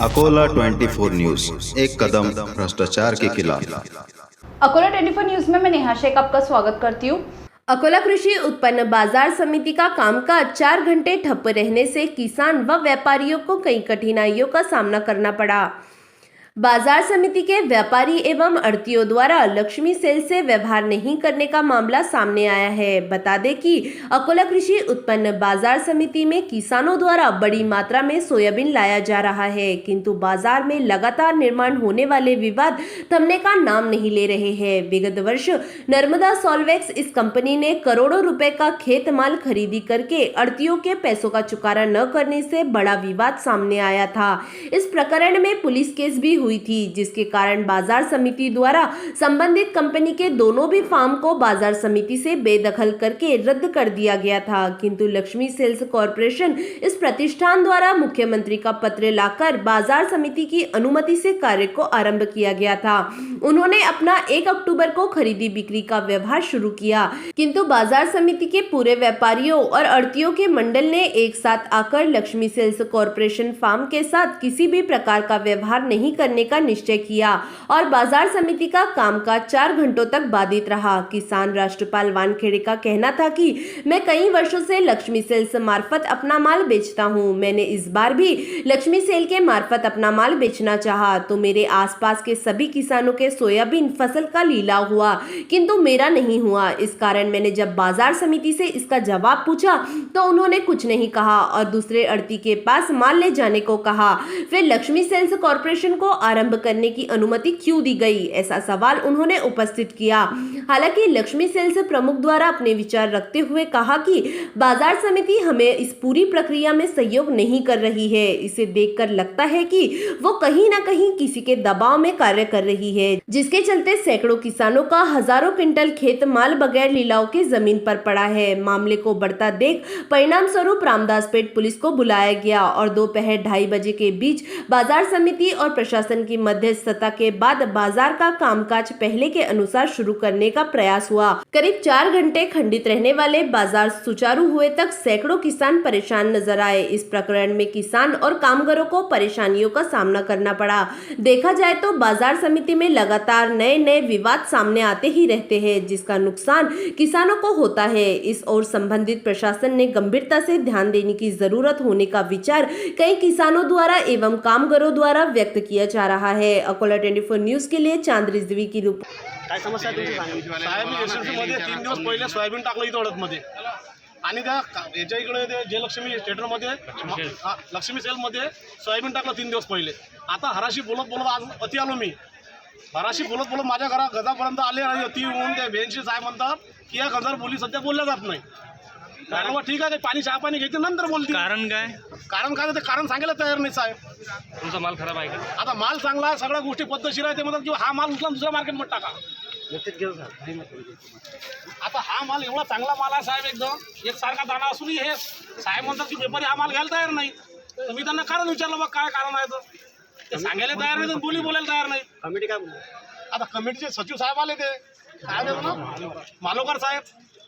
Akola 24 news, एक कदम भ्रष्टाचार के खिलाफ। अकोला 24 न्यूज में मैं नेहा शेख आपका स्वागत करती हूँ। अकोला कृषि उत्पन्न बाजार समिति का कामकाज 4 घंटे ठप्प रहने से किसान व व्यापारियों को कई कठिनाइयों का सामना करना पड़ा। बाजार समिति के व्यापारी एवं आढ़तियों द्वारा लक्ष्मी सेल से व्यवहार नहीं करने का मामला सामने आया है। बता दें कि अकोला कृषि उत्पन्न बाजार समिति में किसानों द्वारा बड़ी मात्रा में सोयाबीन लाया जा रहा है, किंतु बाजार में लगातार निर्माण होने वाले विवाद थमने का नाम नहीं ले रहे हैं। विगत वर्ष नर्मदा सॉल्वेक्स इस कंपनी ने करोड़ों रुपए का खेत माल खरीदी करके आढ़तियों के पैसों का चुकारा न करने से बड़ा विवाद सामने आया था। इस प्रकरण में पुलिस केस भी हुई थी, जिसके कारण बाजार समिति द्वारा संबंधित कंपनी के दोनों भी फार्म को बाजार समिति से बेदखल करके रद्द कर दिया गया था, किंतु लक्ष्मी सेल्स कॉरपोरेशन इस प्रतिष्ठान द्वारा मुख्यमंत्री का पत्र लाकर बाजार समिति की अनुमति से कार्य को आरंभ किया गया था। उन्होंने अपना 1 अक्टूबर को खरीदी बिक्री का व्यवहार शुरू किया, किंतु बाजार समिति के पूरे व्यापारियों और आढ़तियों के मंडल ने एक साथ आकर लक्ष्मी सेल्स कॉरपोरेशन फार्म के साथ किसी भी प्रकार का व्यवहार नहीं करने का निश्चय किया और बाजार समिति का कामकाज 4 घंटों तक बाधित रहा। किसान राष्ट्रपाल वानखेड़े का कहना था कि मैं कई वर्षों से लक्ष्मी सेल्स मार्फत अपना माल बेचता हूं। मैंने इस बार भी लक्ष्मी सेल के मार्फत अपना माल बेचना चाहा तो मेरे आसपास के सभी किसानों के सोयाबीन फसल का लीलाव हुआ, किंतु मेरा नहीं हुआ। इस कारण मैंने जब बाजार समिति से इसका जवाब पूछा तो उन्होंने कुछ नहीं कहा और दूसरे आढ़ती के पास माल ले जाने को कहा। फिर लक्ष्मी सेल्स कॉरपोरेशन को आरंभ करने की अनुमति क्यों दी गई, ऐसा सवाल उन्होंने उपस्थित किया। हालांकि लक्ष्मी सेल्स प्रमुख द्वारा अपने विचार रखते हुए कहा कि बाजार समिति हमें इस पूरी प्रक्रिया में सहयोग नहीं कर रही है। इसे देखकर लगता है कि वो कहीं ना कहीं किसी के दबाव में कार्य कर रही है, जिसके चलते सैकड़ों किसानों का हजारों क्विंटल खेत माल बगैर लीलाव के जमीन पर पड़ा है। मामले को बढ़ता देख परिणाम स्वरूप रामदासपेट पुलिस को बुलाया गया और दोपहर 2:30 बजे के बीच बाजार समिति और प्रशासन की मध्यस्थता के बाद बाजार का कामकाज पहले के अनुसार शुरू करने का प्रयास हुआ। करीब 4 घंटे खंडित रहने वाले बाजार सुचारू हुए तक सैकड़ों किसान परेशान नजर आए। इस प्रकरण में किसान और कामगारों को परेशानियों का सामना करना पड़ा। देखा जाए तो बाजार समिति में लगातार नए नए विवाद सामने आते ही रहते हैं, जिसका नुकसान किसानों को होता है। इस ओर संबंधित प्रशासन ने गंभीरता से ध्यान देने की जरूरत होने का विचार कई किसानों द्वारा एवं कामगारों द्वारा व्यक्त किया जा रहा है। अकोला 24 न्यूज के लिए चांद रिजवी की रिपोर्ट। काय समस्या आहे तुमची सांगा साहेब. एसएससी मध्ये 3 दिवस पहिले सोयाबीन टाकलं इथं हळदमध्ये आणि त्या याच्या इकडे ते जयलक्ष्मी थिएटरमध्ये लक्ष्मी सेलमध्ये सोयाबीन टाकलं 3 दिवस पहिले. आता हराशी बोलत बोलत आज अति आलो मी. हराशी बोलत बोलत माझ्या घरापर्यंत आले आणि अति होऊन ते भेंशी साहेब म्हणतात की या गंजार बोली सध्या बोलल्या जात नाही. कारण ठीक आहे पाणी चहा पाणी घेते नंतर बोलते. कारण काय ते कारण सांगायला तयार नाही साहेब. तुमचा माल खराब आहे का? आता माल चांगला आहे, सगळ्या गोष्टी पद्धतशीर आहे. ते म्हणतात की हा माल उचला दुसऱ्या मार्केटमध्ये टाका. आता हा माल एवढा चांगला माल आहे साहेब, एकदम एकसारखा दाना असूनही हे साहेब म्हणतात की व्यापारी हा माल घ्यायला तयार नाही. तर मी त्यांना कारण विचारलं बघ काय कारण आहे तर ते सांगायला तयार नाही, बोली बोलायला तयार नाही. कमिटी काय आता कमिटीचे सचिव साहेब आले, ते काय देतो ना मालोकर साहेब.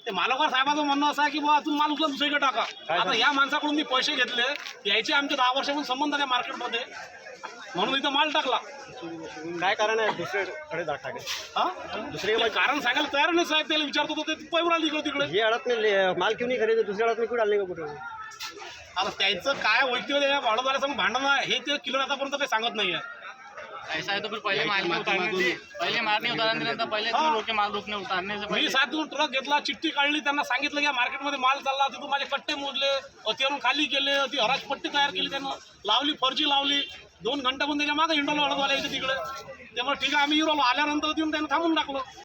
ते मालोकर साहेबांचं म्हणणं असं आहे की बाबा तुम्ही माल उचला दुसरीकडे टाका. आता या माणसाकडून मी पैसे घेतले, यायचे आमचे 10 वर्षापासून संबंध आहे मार्केटमध्ये, म्हणून इथं माल टाकला. काय कारण आहे दुसरीकडे टाकायला? हा दुसरे कारण सांगायला तयार नाही साहेब. त्याला विचारतो ते पैवर आली इकडे तिकडे. हे अडत नाही माल क्यों नाही खरेदी दुसऱ्या अडत नाही कुठे आले का कुठे? आता त्यांचं काय वैद्य भाडवदारासंग भांडण आहे हे ते किलो आतापर्यंत काही सांगत नाही आहे. ऐसा है तो फिर पहले माल नहीं उतारने दिले, पहले तुम लोग के माल रोकने उतारने से मी साहेब तिथून ट्रक घेतला, चिठ्ठी काढली, त्यांना सांगितलं की मार्केटमध्ये माल चालला. तिथून माझे कट्टे मोजले, अतिवरून खाली केले, ती हराज पट्टी तयार केली, त्यांना लावली, फर्जी लावली. 2 घंटा पण त्याच्या मागे हिंडवलं हळदवाल्या इथे तिकडे. त्यामुळे ठीक आहे आम्ही येऊ आल्यानंतर येऊन त्यांना थांबून टाकलं.